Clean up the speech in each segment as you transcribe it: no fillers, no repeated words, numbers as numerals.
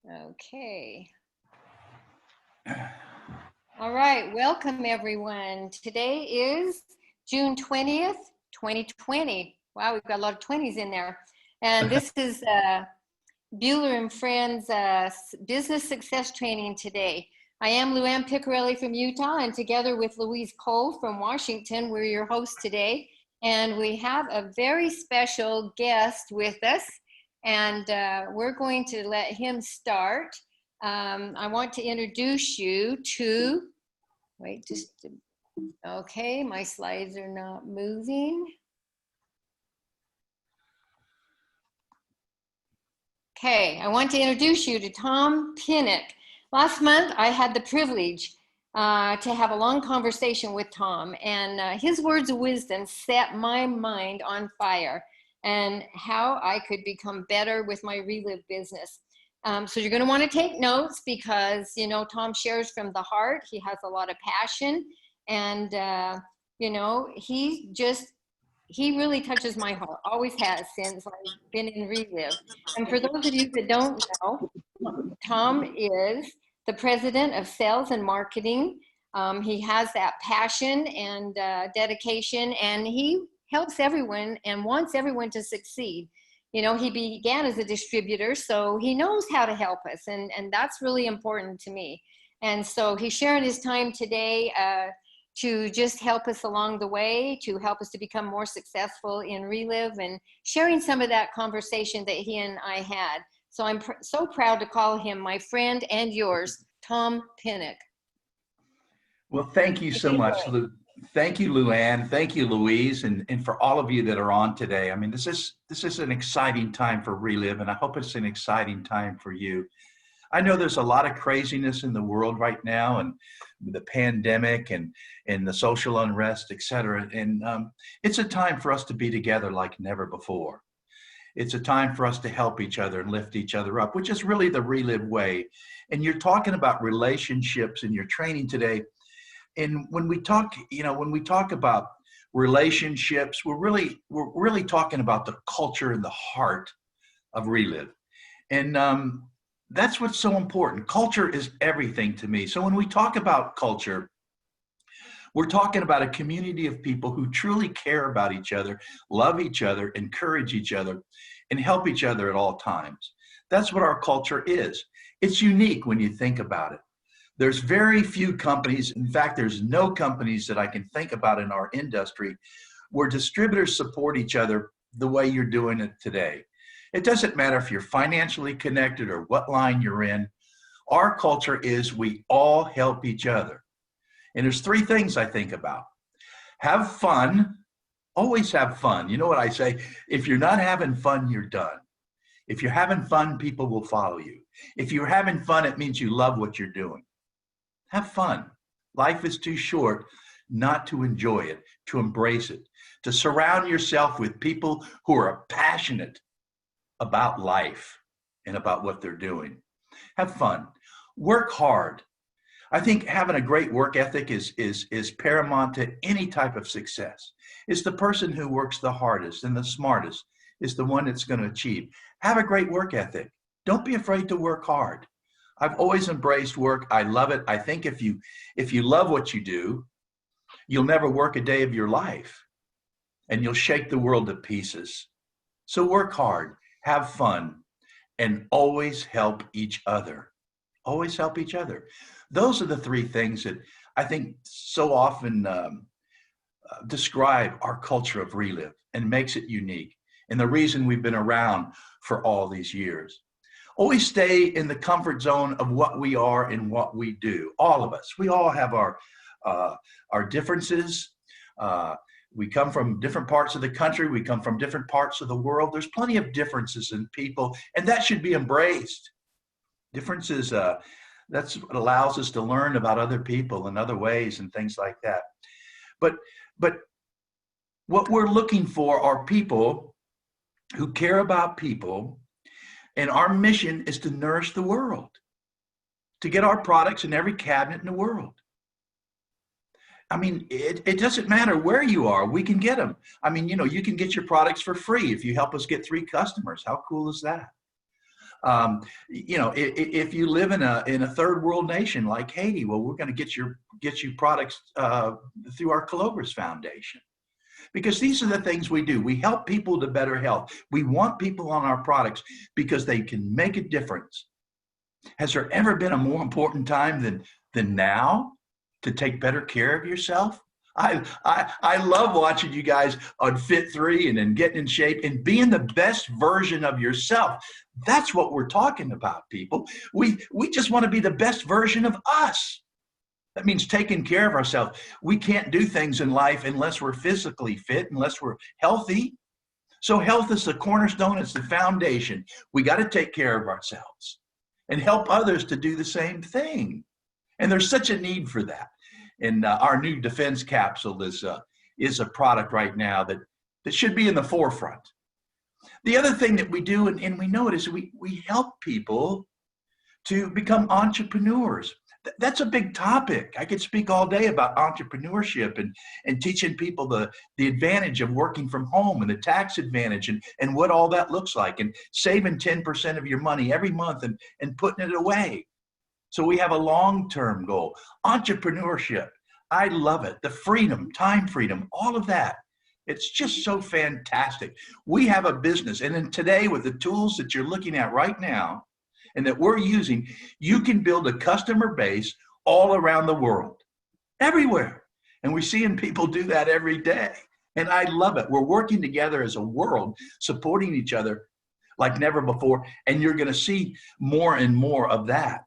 Okay. All right, welcome everyone. Today is June 20th, 2020. Wow, we've got a lot of 20s in there. And this is Bueller and Friends Business Success Training today. I am Luann Pecorelli from Utah, and together with Louise Kohl from Washington, we're your hosts today. And we have a very special guest with us, and we're going to let him start. I want to introduce you to, okay, my slides are not moving. Okay, I want to introduce you to Tom Pinnock. Last month, I had the privilege to have a long conversation with Tom, and his words of wisdom set my mind on fire and how I could become better with my Reliv business. So you're going to want to take notes because, you know, Tom shares from the heart. He has a lot of passion, and, you know, he really touches my heart, always has since I've been in Reliv. And for those of you that don't know, Tom is the president of sales and marketing. He has that passion and dedication, and he helps everyone and wants everyone to succeed. You know, he began as a distributor, so he knows how to help us, and that's really important to me. And so he's sharing his time today to just help us along the way, to help us to become more successful in Reliv, and sharing some of that conversation that he and I had. So I'm so proud to call him my friend and yours, Tom Pinnock. Well, thank you so much, Lou. Thank you, Luann. Thank you, Louise, and for all of you that are on today. I mean, this is an exciting time for Reliv, and I hope it's an exciting time for you. I know there's a lot of craziness in the world right now, and the pandemic and the social unrest, et cetera. And it's a time for us to be together like never before. It's a time for us to help each other and lift each other up, which is really the Reliv way. And you're talking about relationships in your training today. And when we talk, you know, when we talk about relationships, we're really talking about the culture and the heart of Reliv. And that's what's so important. Culture is everything to me. So when we talk about culture, we're talking about a community of people who truly care about each other, love each other, encourage each other, and help each other at all times. That's what our culture is. It's unique when you think about it. There's very few companies, in fact, there's no companies that I can think about in our industry where distributors support each other the way you're doing it today. It doesn't matter if you're financially connected or what line you're in. Our culture is we all help each other. And there's three things I think about. Have fun, always have fun. You know what I say? If you're not having fun, you're done. If you're having fun, people will follow you. If you're having fun, it means you love what you're doing. Have fun. Life is too short not to enjoy it, to embrace it, to surround yourself with people who are passionate about life and about what they're doing. Have fun. Work hard. I think having a great work ethic is paramount to any type of success. It's the person who works the hardest and the smartest is the one that's going to achieve. Have a great work ethic. Don't be afraid to work hard. I've always embraced work. I love it. I think if you love what you do, you'll never work a day of your life and you'll shake the world to pieces. So work hard, have fun, and always help each other. Always help each other. Those are the three things that I think so often describe our culture of Reliv and makes it unique. And the reason we've been around for all these years. Always stay in the comfort zone of what we are and what we do. All of us. We all have our differences. We come from different parts of the country. We come from different parts of the world. There's plenty of differences in people, and that should be embraced. Differences, that's what allows us to learn about other people and other ways and things like that. But what we're looking for are people who care about people. And our mission is to nourish the world, to get our products in every cabinet in the world. I mean, it doesn't matter where you are, we can get them. I mean, you know, you can get your products for free if you help us get 3 customers. How cool is that? If you live in a third world nation like Haiti, well, we're going to get you products through our Kalogris Foundation. Because these are the things we do. We help people to better health. We want people on our products because they can make a difference. Has there ever been a more important time than now to take better care of yourself? I love watching you guys on Fit3 and then getting in shape and being the best version of yourself. That's what we're talking about, people. We just want to be the best version of us. That means taking care of ourselves. We can't do things in life unless we're physically fit, unless we're healthy. So health is the cornerstone, it's the foundation. We got to take care of ourselves and help others to do the same thing. And there's such a need for that. And our new defense capsule is a product right now that should be in the forefront. The other thing that we do, and we know it, is we help people to become entrepreneurs. That's a big topic. I could speak all day about entrepreneurship and teaching people the advantage of working from home and the tax advantage and what all that looks like, and saving 10% of your money every month and putting it away. So we have a long-term goal. Entrepreneurship, I love it. The freedom, time freedom, all of that. It's just so fantastic. We have a business, and then today with the tools that you're looking at right now and that we're using, you can build a customer base all around the world, everywhere. And we're seeing people do that every day. And I love it. We're working together as a world, supporting each other like never before. And you're going to see more and more of that.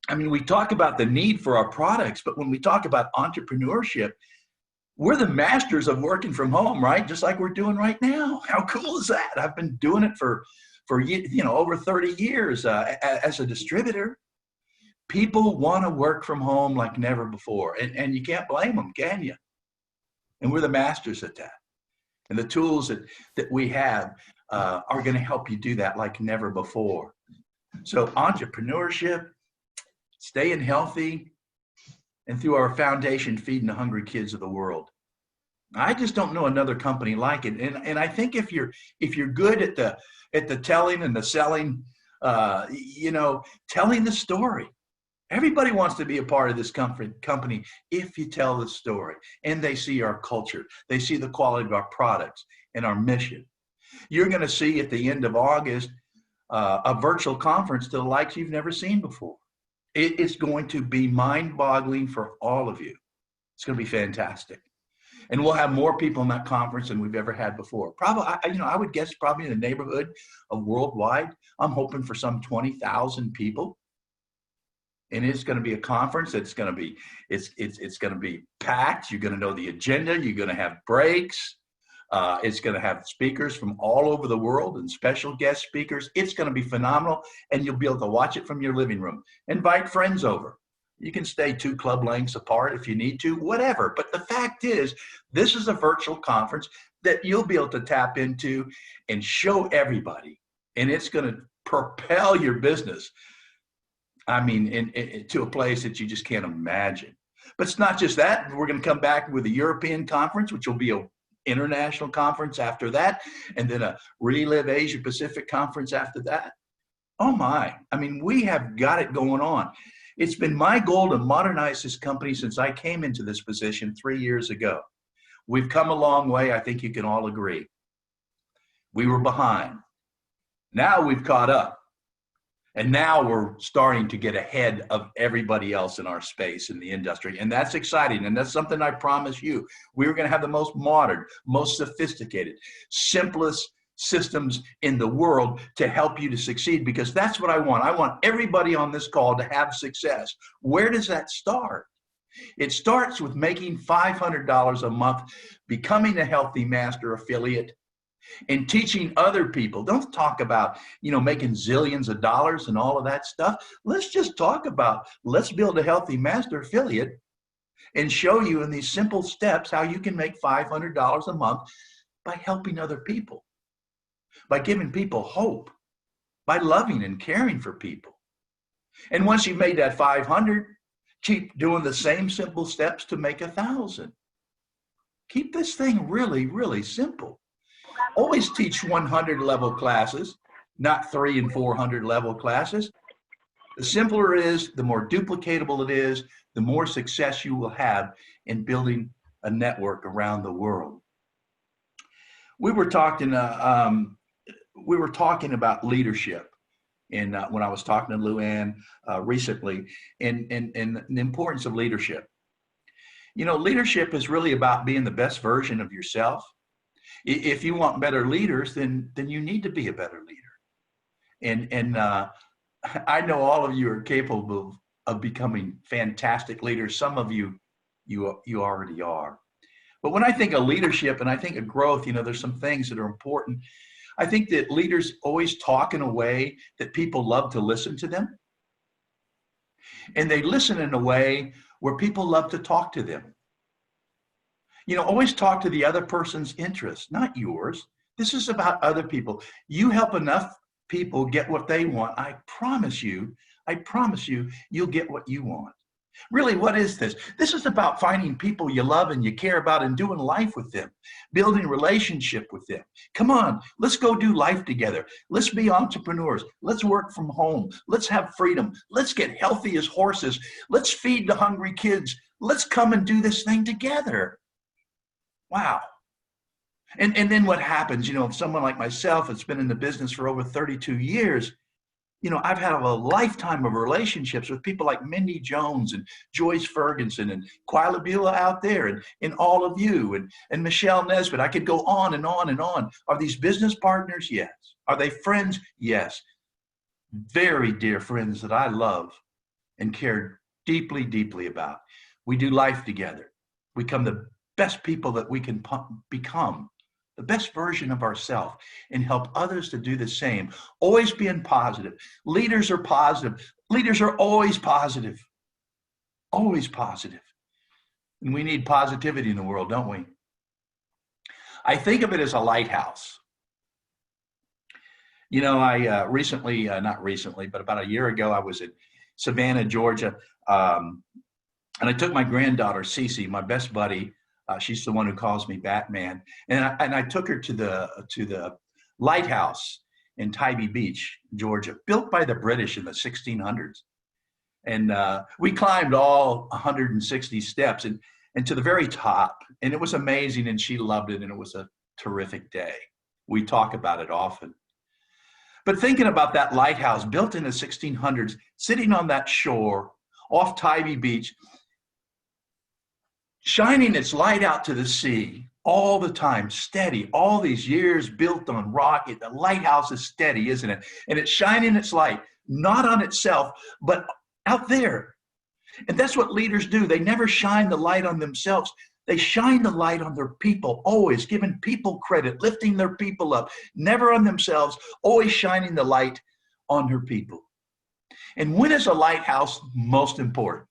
I mean, we talk about the need for our products, but when we talk about entrepreneurship, we're the masters of working from home, right? Just like we're doing right now. How cool is that? I've been doing it for over 30 years as a distributor. People want to work from home like never before, and you can't blame them, can you? And we're the masters at that. And the tools that we have are going to help you do that like never before. So entrepreneurship, staying healthy, and through our foundation, feeding the hungry kids of the world. I just don't know another company like it. And I think if you're good at the telling and the selling, telling the story. Everybody wants to be a part of this company if you tell the story and they see our culture, they see the quality of our products and our mission. You're going to see at the end of August a virtual conference to the likes you've never seen before. It is going to be mind-boggling for all of you. It's going to be fantastic. And we'll have more people in that conference than we've ever had before. Probably, I would guess probably in the neighborhood of worldwide. I'm hoping for some 20,000 people. And it's going to be a conference that's going to be, it's going to be packed. You're going to know the agenda. You're going to have breaks. It's going to have speakers from all over the world and special guest speakers. It's going to be phenomenal, and you'll be able to watch it from your living room. Invite friends over. You can stay 2 club lengths apart if you need to, whatever. But the fact is, this is a virtual conference that you'll be able to tap into and show everybody, and it's going to propel your business. I mean, to a place that you just can't imagine. But it's not just that. We're going to come back with a European conference, which will be an international conference after that, and then a Reliv Asia Pacific conference after that. Oh my, I mean, we have got it going on. It's been my goal to modernize this company since I came into this position 3 years ago. We've come a long way. I think you can all agree. We were behind. Now we've caught up. And now we're starting to get ahead of everybody else in our space in the industry. And that's exciting. And that's something I promise you. We're going to have the most modern, most sophisticated, simplest systems in the world to help you to succeed, because that's what I want. I want everybody on this call to have success. Where does that start? It starts with making $500 a month, becoming a Healthy Master affiliate, and teaching other people. Don't talk about, making zillions of dollars and all of that stuff. Let's just talk about, let's build a Healthy Master affiliate and show you in these simple steps how you can make $500 a month by helping other people, by giving people hope, by loving and caring for people. And once you've made that 500, keep doing the same simple steps to make 1,000. Keep this thing really, really simple. Always teach 100 level classes. not 300 and 400 level classes. The simpler it is, the more duplicatable it is, the more success you will have in building a network around the world. We were talking about leadership, and when I was talking to Luann recently, and the importance of leadership. You know, leadership is really about being the best version of yourself. If you want better leaders, then you need to be a better leader. And I know all of you are capable of becoming fantastic leaders. Some of you already are. But when I think of leadership and I think of growth, you know, there's some things that are important. I think that leaders always talk in a way that people love to listen to them. And they listen in a way where people love to talk to them. You know, always talk to the other person's interests, not yours. This is about other people. You help enough people get what they want. I promise you, you'll get what you want. Really, what is this? This is about finding people you love and you care about and doing life with them, building a relationship with them. Come on, let's go do life together. Let's be entrepreneurs. Let's work from home. Let's have freedom. Let's get healthy as horses. Let's feed the hungry kids. Let's come and do this thing together. Wow. And then what happens, you know, if someone like myself that's been in the business for over 32 years, you know, I've had a lifetime of relationships with people like Mindy Jones and Joyce Ferguson and Quila Beulah out there and all of you and Michelle Nesbitt. I could go on and on and on. Are these business partners? Yes. Are they friends? Yes. Very dear friends that I love and care deeply, deeply about. We do life together. We become the best people that we can become. The best version of ourselves, and help others to do the same. Always being positive. Leaders are positive. Leaders are always positive. Always positive. And we need positivity in the world, don't we? I think of it as a lighthouse. You know, I not recently, but about a year ago, I was in Savannah, Georgia, and I took my granddaughter, Cece, my best buddy. She's the one who calls me Batman. And I took her to the Lighthouse in Tybee Beach, Georgia, built by the British in the 1600s. And we climbed all 160 steps and to the very top. And it was amazing, and she loved it, and it was a terrific day. We talk about it often. But thinking about that lighthouse built in the 1600s, sitting on that shore off Tybee Beach, shining its light out to the sea all the time, steady, all these years built on rock. The lighthouse is steady, isn't it? And it's shining its light, not on itself, but out there. And that's what leaders do. They never shine the light on themselves. They shine the light on their people, always giving people credit, lifting their people up, never on themselves, always shining the light on her people. And when is a lighthouse most important?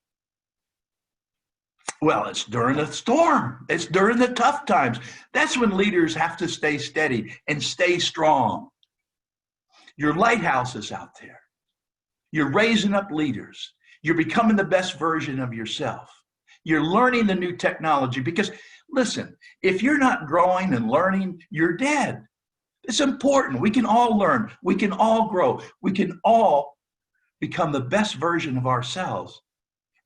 Well, it's during a storm. It's during the tough times. That's when leaders have to stay steady and stay strong. Your lighthouse is out there. You're raising up leaders. You're becoming the best version of yourself. You're learning the new technology because, listen, if you're not growing and learning, you're dead. It's important. We can all learn. We can all grow. We can all become the best version of ourselves.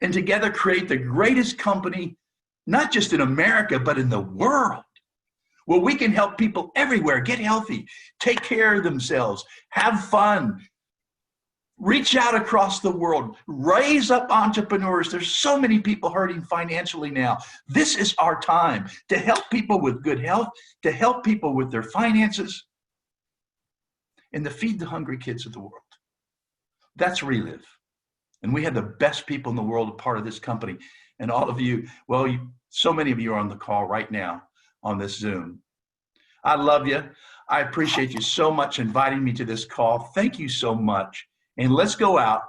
And together create the greatest company, not just in America, but in the world, where we can help people everywhere get healthy, take care of themselves, have fun, reach out across the world, raise up entrepreneurs. There's so many people hurting financially now. This is our time to help people with good health, to help people with their finances, and to feed the hungry kids of the world. That's Reliv. And we have the best people in the world a part of this company. And all of you, well, so many of you are on the call right now on this Zoom. I love you. I appreciate you so much inviting me to this call. Thank you so much. And let's go out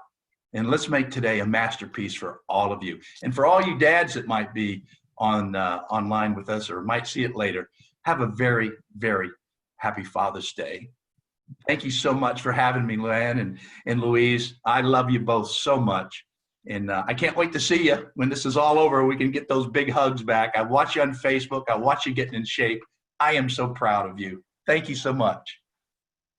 and let's make today a masterpiece for all of you. And for all you dads that might be online with us or might see it later, have a very, very happy Father's Day. Thank you so much for having me, Luann and Louise. I love you both so much. And I can't wait to see you when this is all over. We can get those big hugs back. I watch you on Facebook. I watch you getting in shape. I am so proud of you. Thank you so much.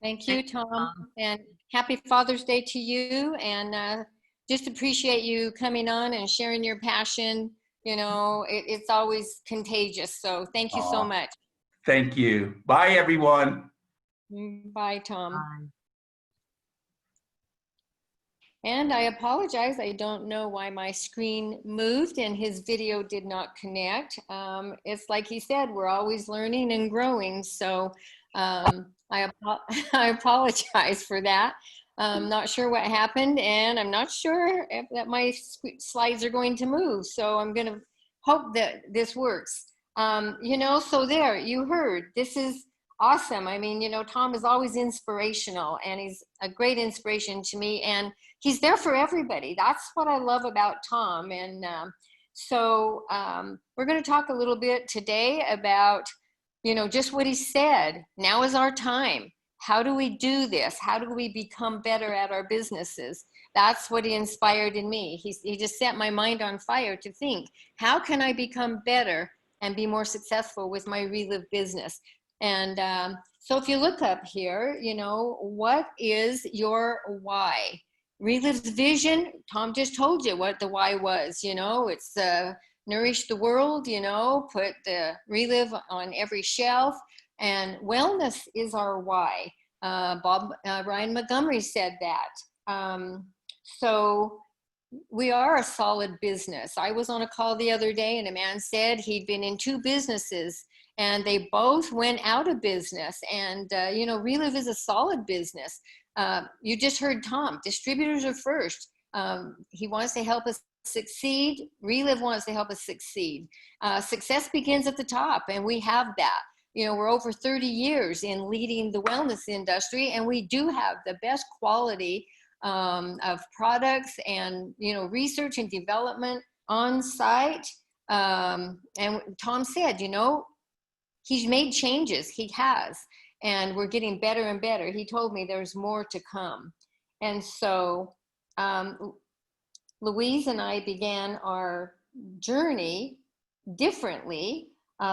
Thank you, Tom, and happy Father's Day to you. And just appreciate you coming on and sharing your passion. You know, it's always contagious. So thank you so Aw, much. thank you. Bye, everyone. Bye, Tom. Bye. And I apologize. I don't know why my screen moved and his video did not connect. It's like he said, we're always learning and growing. So I apologize for that. I'm not sure what happened, and I'm not sure if that my slides are going to move. So I'm going to hope that this works. You know, so there, you heard, this is awesome. I mean, you know, Tom is always inspirational, and he's a great inspiration to me. And he's there for everybody. That's what I love about Tom. And so we're going to talk a little bit today about, you know, just what he said. Now is our time. How do we do this? How do we become better at our businesses? That's what he inspired in me. He just set my mind on fire to think, how can I become better and be more successful with my Reliv business? And so if you look up here, you know, what is your why? Reliv's vision, Tom just told you what the why was. You know, it's nourish the world, you know, put the Reliv on every shelf, and wellness is our why. Ryan Montgomery said that. So we are a solid business. I was on a call the other day and a man said he'd been in 2 businesses and they both went out of business. And, you know, Reliv is a solid business. You just heard Tom, distributors are first. He wants to help us succeed. Reliv wants to help us succeed. Success begins at the top, and we have that. You know, we're over 30 years in leading the wellness industry, and we do have the best quality of products and, you know, research and development on site. And Tom said, you know, he's made changes. He has. And we're getting better and better. He told me there's more to come. And so Louise and I began our journey differently,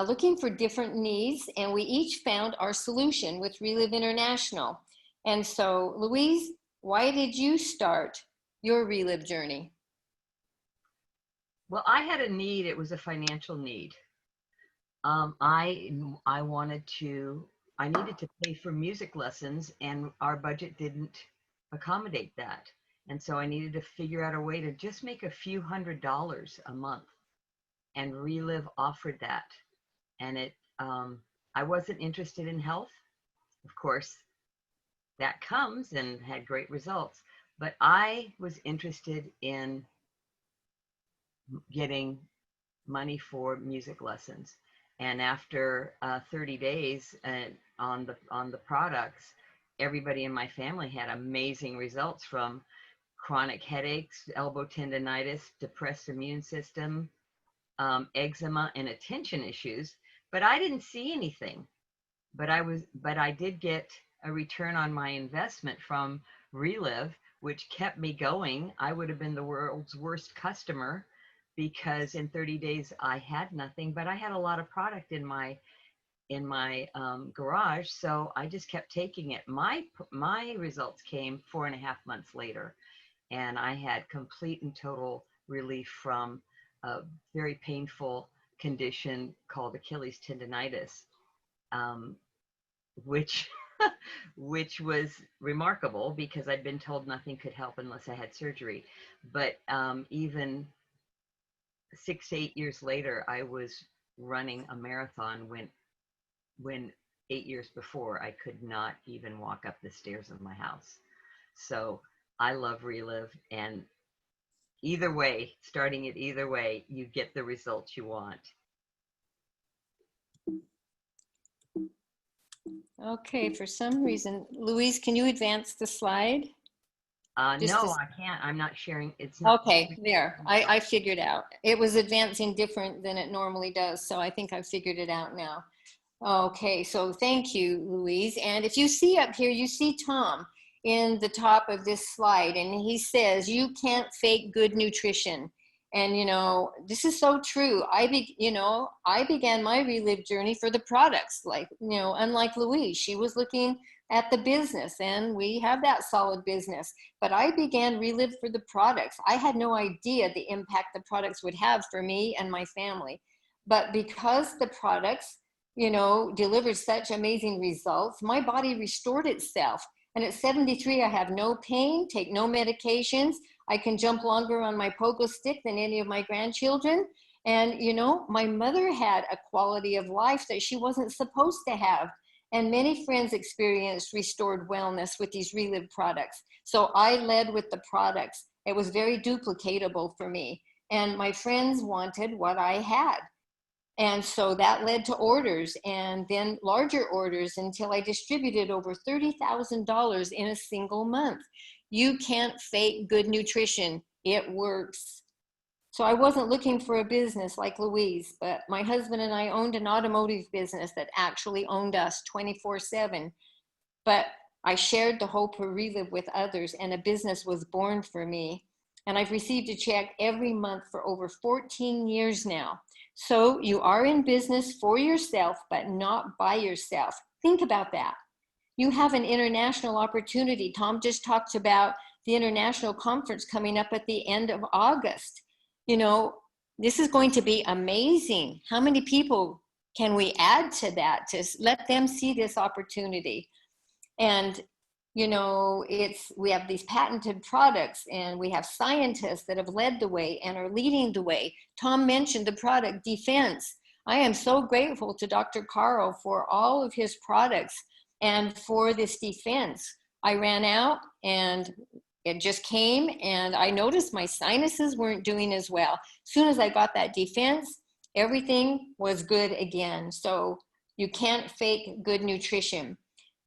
looking for different needs, and we each found our solution with Reliv International. And so, Louise, why did you start your Reliv journey? Well, I had a need. It was a financial need. I needed to pay for music lessons, and our budget didn't accommodate that. And so I needed to figure out a way to just make a few $100s a month. And Reliv offered that. And I wasn't interested in health. Of course, that comes and had great results. But I was interested in getting money for music lessons. And after 30 days on the products, everybody in my family had amazing results from chronic headaches, elbow tendonitis, depressed immune system, eczema, and attention issues. But I didn't see anything. But I did get a return on my investment from Reliv, which kept me going. I would have been the world's worst customer, because in 30 days I had nothing, but I had a lot of product in my garage, so I just kept taking it. My results came 4.5 months later, and I had complete and total relief from a very painful condition called Achilles tendonitis, which which was remarkable because I'd been told nothing could help unless I had surgery. But even 6 to 8 years later, I was running a marathon when 8 years before I could not even walk up the stairs of my house. So I love Reliv, and either way, starting it either way, you get the results you want. Okay, for some reason, Louise, can you advance the slide? No, I can't. I'm not sharing. It's not. Okay, there. I figured out. It was advancing different than it normally does, so I think I figured it out now. Okay, so thank you, Louise. And if you see up here, you see Tom in the top of this slide, and he says, you can't fake good nutrition. And, you know, this is so true. I began my Reliv journey for the products, like, you know, unlike Louise, she was looking at the business, and we have that solid business. But I began Reliv for the products. I had no idea the impact the products would have for me and my family. But because the products, you know, delivered such amazing results, my body restored itself. And at 73, I have no pain, take no medications. I can jump longer on my pogo stick than any of my grandchildren. And, you know, my mother had a quality of life that she wasn't supposed to have. And many friends experienced restored wellness with these Reliv products. So I led with the products. It was very duplicatable for me. And my friends wanted what I had. And so that led to orders, and then larger orders, until I distributed over $30,000 in a single month. You can't fake good nutrition. It works. So I wasn't looking for a business like Louise, but my husband and I owned an automotive business that actually owned us 24/7. But I shared the hope of Reliv with others, and a business was born for me. And I've received a check every month for over 14 years now. So you are in business for yourself, but not by yourself. Think about that. You have an international opportunity. Tom just talked about the international conference coming up at the end of August. You know, this is going to be amazing. How many people can we add to that to let them see this opportunity? And you know, we have these patented products, and we have scientists that have led the way and are leading the way. Tom mentioned the product Defense. I am so grateful to Dr. Carl for all of his products and for this Defense. I ran out and it just came, and I noticed my sinuses weren't doing as well. As soon as I got that Defense, everything was good again. So you can't fake good nutrition.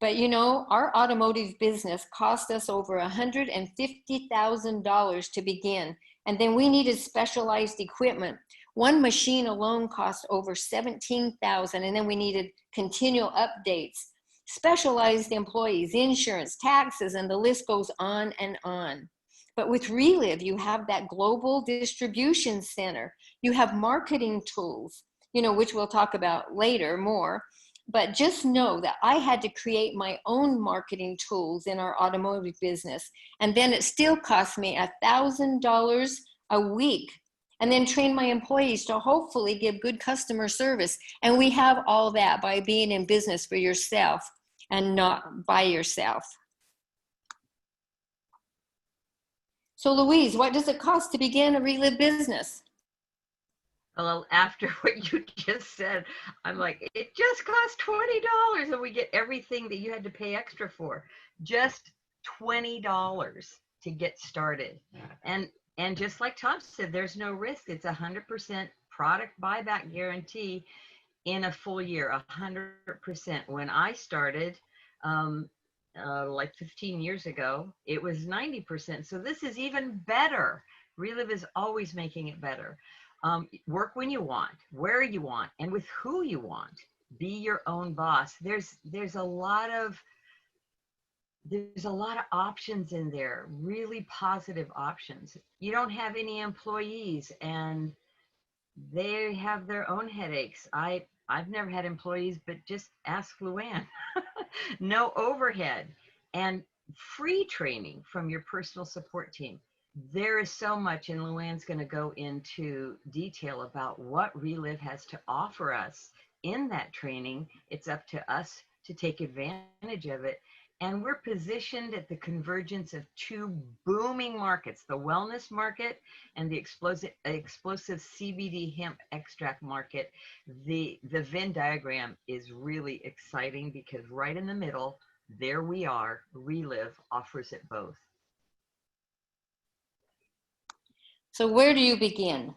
But you know, our automotive business cost us over $150,000 to begin. And then we needed specialized equipment. One machine alone cost over $17,000. And then we needed continual updates, specialized employees, insurance, taxes, and the list goes on and on. But with Reliv, you have that global distribution center. You have marketing tools, you know, which we'll talk about later more. But just know that I had to create my own marketing tools in our automotive business. And then it still cost me $1,000 a week. And then train my employees to hopefully give good customer service. And we have all that by being in business for yourself and not by yourself. So Louise, what does it cost to begin a Reliv business? Well, after what you just said, I'm like, it just cost $20, and we get everything that you had to pay extra for. Just $20 to get started. And just like Tom said, there's no risk. It's 100% product buyback guarantee in a full year, 100%. When I started, like 15 years ago, it was 90%. So this is even better. Reliv is always making it better. Work when you want, where you want, and with who you want. Be your own boss. There's a lot of options in there, really positive options. You don't have any employees, and they have their own headaches. I've never had employees, but just ask Luann. No overhead and free training from your personal support team. There is so much, and Luann's going to go into detail about what Reliv has to offer us in that training. It's up to us to take advantage of it. And we're positioned at the convergence of two booming markets, the wellness market and the explosive CBD hemp extract market. The Venn diagram is really exciting because right in the middle, there we are. Reliv offers it both. So where do you begin?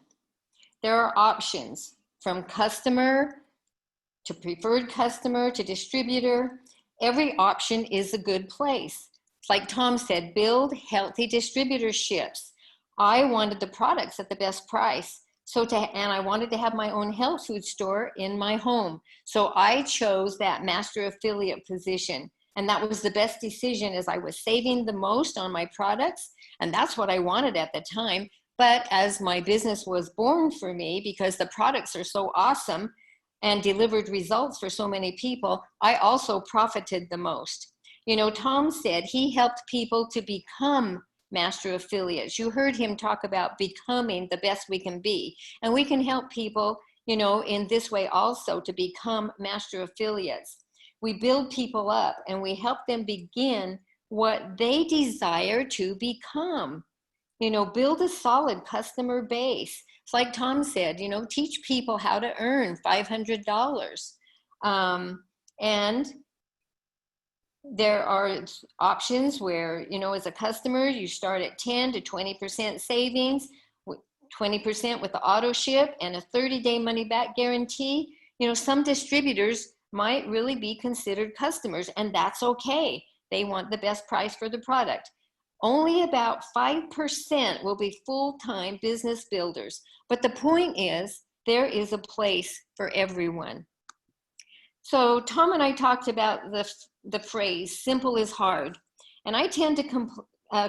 There are options from customer to preferred customer to distributor. Every option is a good place. It's like Tom said, build healthy distributorships. I wanted the products at the best price. And I wanted to have my own health food store in my home. So I chose that master affiliate position. And that was the best decision, as I was saving the most on my products. And that's what I wanted at the time. But as my business was born for me, because the products are so awesome and delivered results for so many people, I also profited the most. You know, Tom said he helped people to become master affiliates. You heard him talk about becoming the best we can be. And we can help people, you know, in this way also to become master affiliates. We build people up and we help them begin what they desire to become. You know, build a solid customer base. It's like Tom said, you know, teach people how to earn $500. And there are options where, you know, as a customer, you start at 10 to 20% savings, 20% with the auto ship and a 30-day money back guarantee. You know, some distributors might really be considered customers, and that's okay. They want the best price for the product. Only about 5% will be full-time business builders. But the point is, there is a place for everyone. So Tom and I talked about the phrase, simple is hard. And I tend to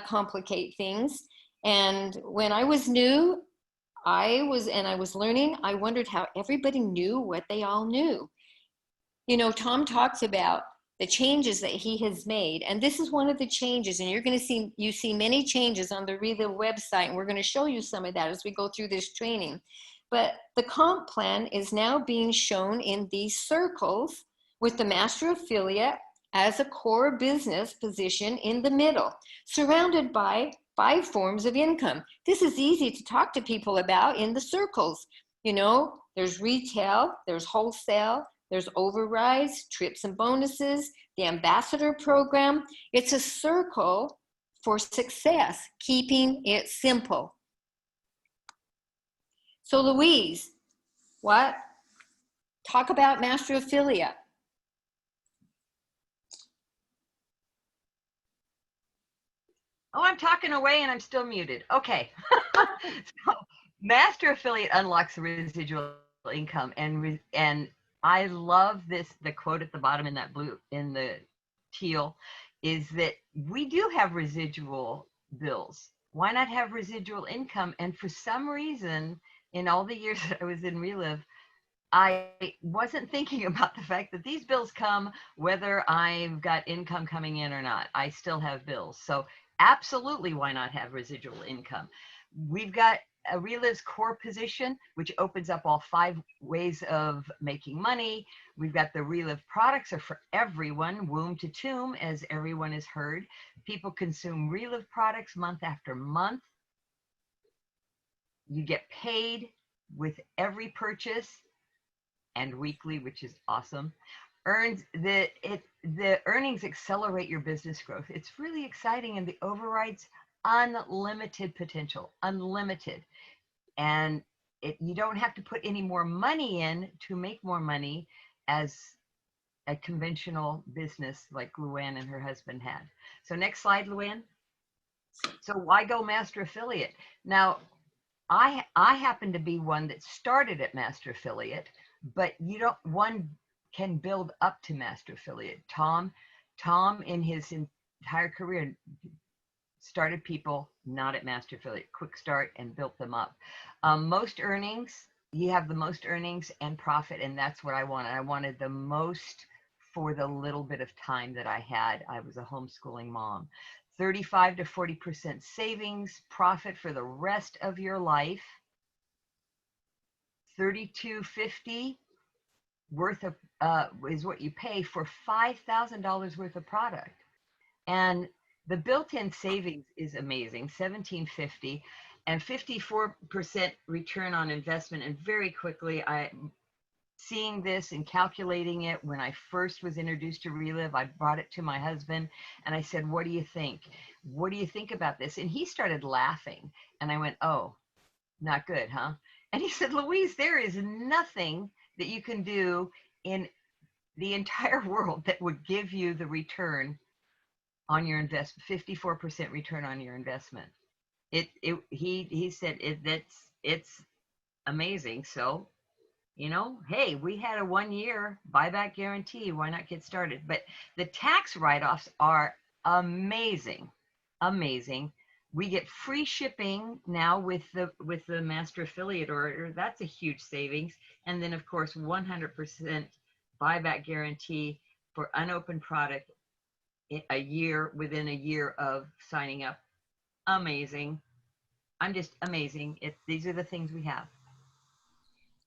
complicate things. And when I was new, I was learning, I wondered how everybody knew what they all knew. You know, Tom talks about the changes that he has made. And this is one of the changes, and you're going to see many changes on the Reliv website, and we're going to show you some of that as we go through this training. But the comp plan is now being shown in these circles with the master affiliate as a core business position in the middle, surrounded by 5 forms of income. This is easy to talk to people about in the circles. You know, there's retail, there's wholesale, there's overrides, trips and bonuses, the ambassador program. It's a circle for success, keeping it simple. So Louise, what? Talk about master affiliate. Oh, I'm talking away and I'm still muted. Okay. So, master affiliate unlocks residual income, and I love this. The quote at the bottom in that blue, in the teal, is that we do have residual bills. Why not have residual income? And for some reason, in all the years that I was in Reliv, I wasn't thinking about the fact that these bills come whether I've got income coming in or not. I still have bills. So absolutely, why not have residual income? We've got a Reliv's core position, which opens up all 5 ways of making money. We've got the Reliv products are for everyone, womb to tomb, as everyone has heard. People consume Reliv products month after month. You get paid with every purchase, and weekly, which is awesome. The earnings accelerate your business growth. It's really exciting, and the overrides, unlimited potential, unlimited. And you don't have to put any more money in to make more money as a conventional business like Luann and her husband had. So next slide, Luann. So why go master affiliate? Now, I happen to be one that started at master affiliate, but one can build up to master affiliate. Tom in his entire career started people not at master affiliate, quick start, and built them up. Most earnings, you have the most earnings and profit, and that's what I wanted. I wanted the most for the little bit of time that I had. I was a homeschooling mom. 35 to 40% savings, profit for the rest of your life. $32.50 worth of is what you pay for $5,000 worth of product, and the built-in savings is amazing. $17.50 and 54% return on investment. And very quickly, seeing this and calculating it, when I first was introduced to Reliv, I brought it to my husband and I said, "What do you think? What do you think about this?" And he started laughing, and I went, "Oh, not good, huh?" And he said, "Louise, there is nothing that you can do in the entire world that would give you the return on your investment, 54% return on your investment." He said it's amazing. So, you know, hey, we had a 1-year buyback guarantee. Why not get started? But the tax write-offs are amazing, amazing. We get free shipping now with the master affiliate order. That's a huge savings. And then, of course, 100% buyback guarantee for unopened product within a year of signing up. Amazing. I'm just amazing. These are the things we have.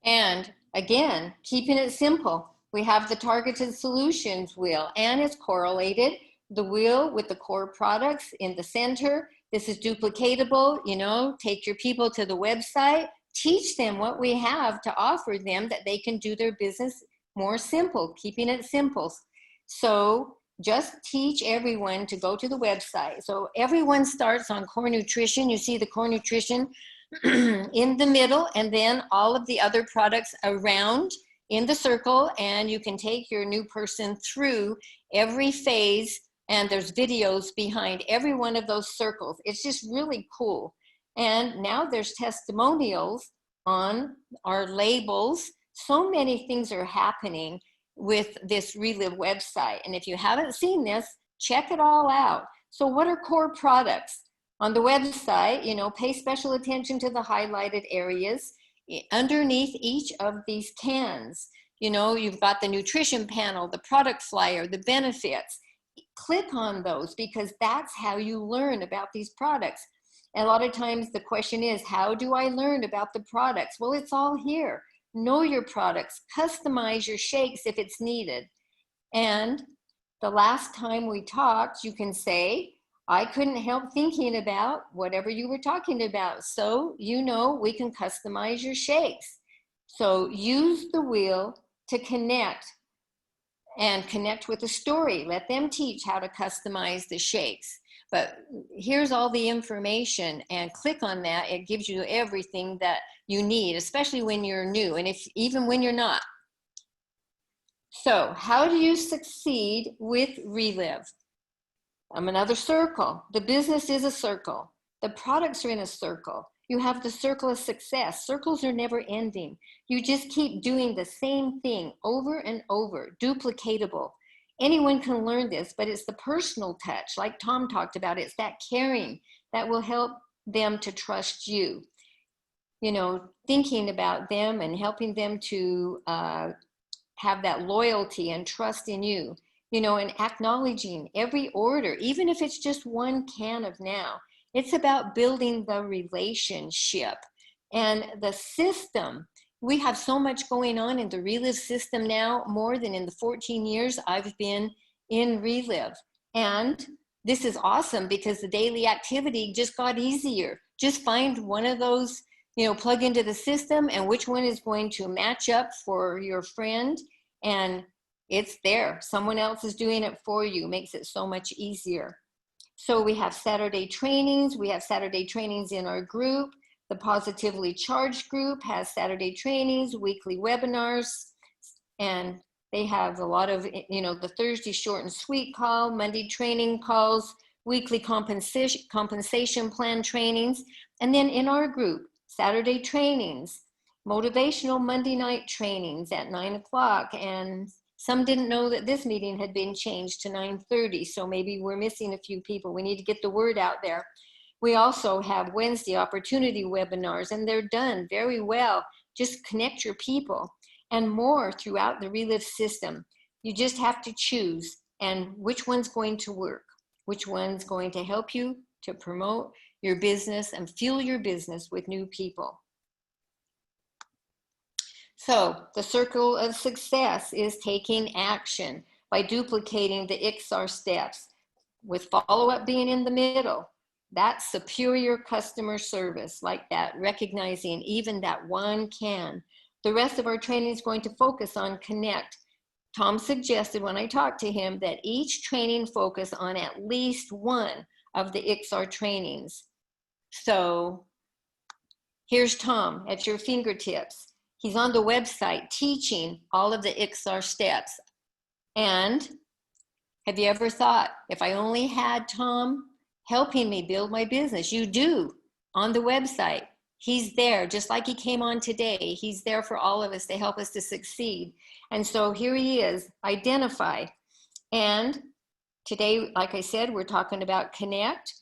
And again, keeping it simple. We have the targeted solutions wheel, and it's correlated, the wheel with the core products in the center. This is duplicatable, you know, take your people to the website, teach them what we have to offer them that they can do their business more simple, keeping it simple. So just teach everyone to go to the website. So everyone starts on core nutrition. You see the core nutrition in the middle, and then all of the other products around in the circle, and you can take your new person through every phase, and there's videos behind every one of those circles. It's just really cool. And now there's testimonials on our labels. So many things are happening with this Reliv website. And if you haven't seen this, check it all out. So what are core products? On the website, you know, pay special attention to the highlighted areas. Underneath each of these cans, you know, you've got the nutrition panel, the product flyer, the benefits. Click on those, because that's how you learn about these products. And a lot of times the question is, how do I learn about the products? Well, it's all here. Know your products, customize your shakes if it's needed. And the last time we talked, you can say, I couldn't help thinking about whatever you were talking about. So, you know, we can customize your shakes. So use the wheel to connect, and connect with the story. Let them teach how to customize the shakes. But here's all the information, and click on that. It gives you everything that you need, especially when you're new, and even when you're not. So how do you succeed with Reliv? Another circle. The business is a circle. The products are in a circle. You have the circle of success. Circles are never ending. You just keep doing the same thing over and over, duplicatable. Anyone can learn this, but it's the personal touch, like Tom talked about. It's that caring that will help them to trust you. You know, thinking about them and helping them to have that loyalty and trust in you. You know, and acknowledging every order, even if it's just one can of now. It's about building the relationship and the system. We have so much going on in the Reliv system now, more than in the 14 years I've been in Reliv. And this is awesome because the daily activity just got easier. Just find one of those, you know, plug into the system, and which one is going to match up for your friend, and it's there. Someone else is doing it for you. Makes it so much easier. So we have Saturday trainings. We have Saturday trainings in our group. The Positively Charged group has Saturday trainings, weekly webinars, and they have a lot of, you know, the Thursday short and sweet call, Monday training calls, weekly compensation plan trainings. And then in our group, Saturday trainings, motivational Monday night trainings at 9 o'clock, and some didn't know that this meeting had been changed to 9:30, so maybe we're missing a few people. We need to get the word out there. We also have Wednesday opportunity webinars, and they're done very well. Just connect your people, and more throughout the Reliv system. You just have to choose, and which one's going to work, which one's going to help you to promote your business and fuel your business with new people. So the circle of success is taking action by duplicating the IXR steps, with follow-up being in the middle. That's superior customer service, like that, recognizing even that one can. The rest of our training is going to focus on connect. Tom suggested when I talked to him that each training focus on at least one of the IXR trainings. So here's Tom at your fingertips. He's on the website teaching all of the IXR steps. And have you ever thought, if I only had Tom helping me build my business? You do on the website. He's there, just like he came on today. He's there for all of us to help us to succeed. And so here he is, identify. And today, like I said, we're talking about connect.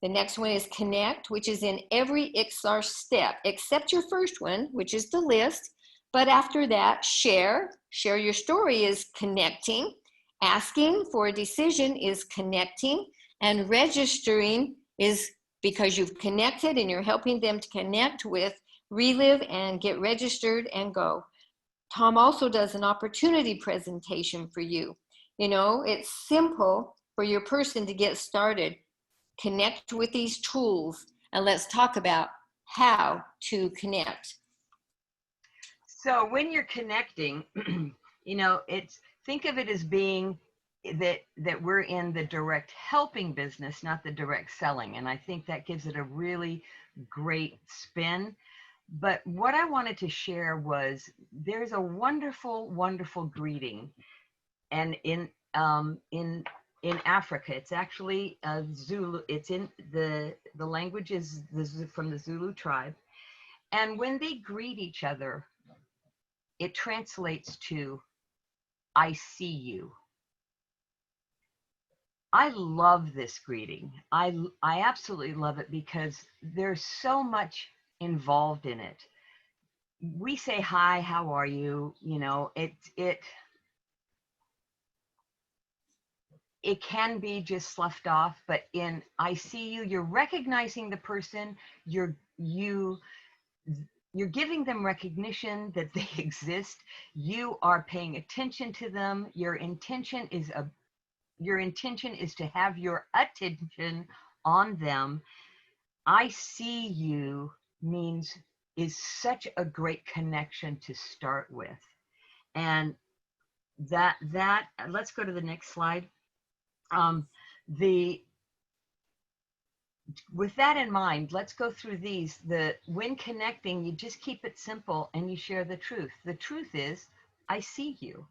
The next one is connect, which is in every IXR step, except your first one, which is the list. But after that, share. Share your story is connecting. Asking for a decision is connecting, and registering is because you've connected and you're helping them to connect with Reliv and get registered and go. Tom also does an opportunity presentation for you. You know, it's simple for your person to get started. Connect with these tools, and let's talk about how to connect. So when you're connecting, you know, think of it as being that we're in the direct helping business, not the direct selling. And I think that gives it a really great spin. But what I wanted to share was there's a wonderful, wonderful greeting, and in Africa, it's actually Zulu. It's in the language is from the Zulu tribe, and when they greet each other, it translates to "I see you." I love this greeting. I absolutely love it because there's so much involved in it. We say hi, how are you? You know, it can be just sloughed off, but in I see you, you're recognizing the person, you're giving them recognition that they exist. You are paying attention to them. Your intention is to have your attention on them. I see you is such a great connection to start with. And that let's go to the next slide. With that in mind, let's go through these. When connecting, you just keep it simple and you share the truth. The truth is, I see you.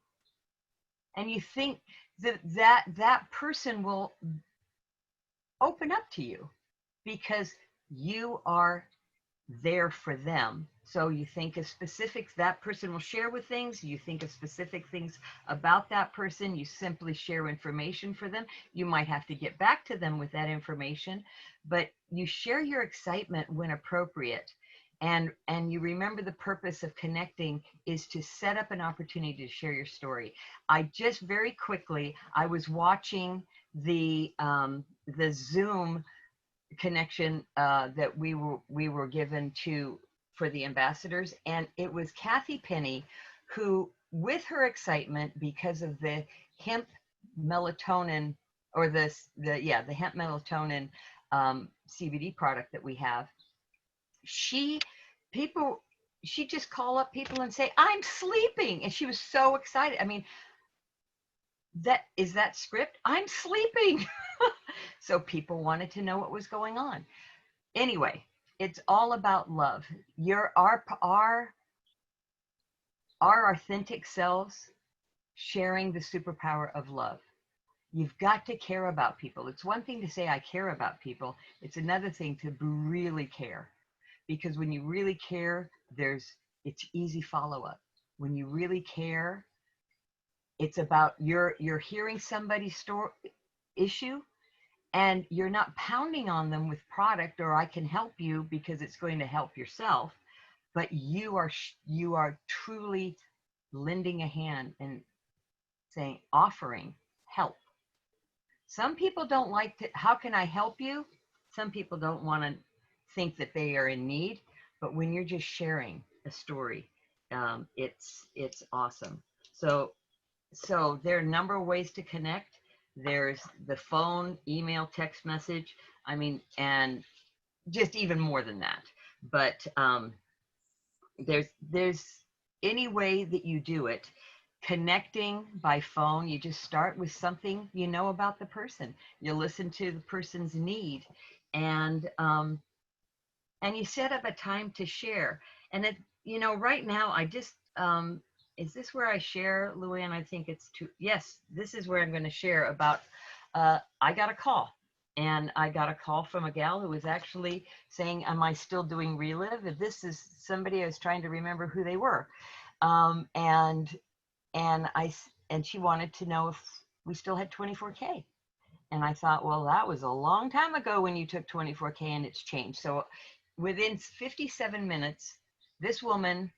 And you think that person will open up to you because you are there for them. So you think of specifics, that person will share with things. You think of specific things about that person. You simply share information for them. You might have to get back to them with that information, but you share your excitement when appropriate. And you remember the purpose of connecting is to set up an opportunity to share your story. I just very quickly, I was watching the Zoom connection that we were given for the ambassadors, and it was Kathy Penny who, with her excitement because of the hemp melatonin, or the hemp melatonin CBD product that we have, she just call up people and say, I'm sleeping, and she was so excited. I mean, that script, I'm sleeping. So people wanted to know what was going on. Anyway, it's all about love. Our authentic selves sharing the superpower of love. You've got to care about people. It's one thing to say I care about people. It's another thing to really care. Because when you really care, it's easy follow-up. When you really care, it's about you're hearing somebody's issue, and you're not pounding on them with product or I can help you because it's going to help yourself, but you are truly lending a hand and offering help. Some people don't like to, how can I help you? Some people don't want to think that they are in need, but when you're just sharing a story, it's awesome. So there are a number of ways to connect. There's the phone, email, text message. I mean, and just even more than that. But there's any way that you do it. Connecting by phone, you just start with something you know about the person. You listen to the person's need, and you set up a time to share. And right now, I just is this where I share, Luann? I think it's yes, this is where I'm going to share about, I got a call. And I got a call from a gal who was actually saying, am I still doing Reliv? If this is somebody I was trying to remember who they were. And she wanted to know if we still had 24K. And I thought, well, that was a long time ago when you took 24K and it's changed. So within 57 minutes, this woman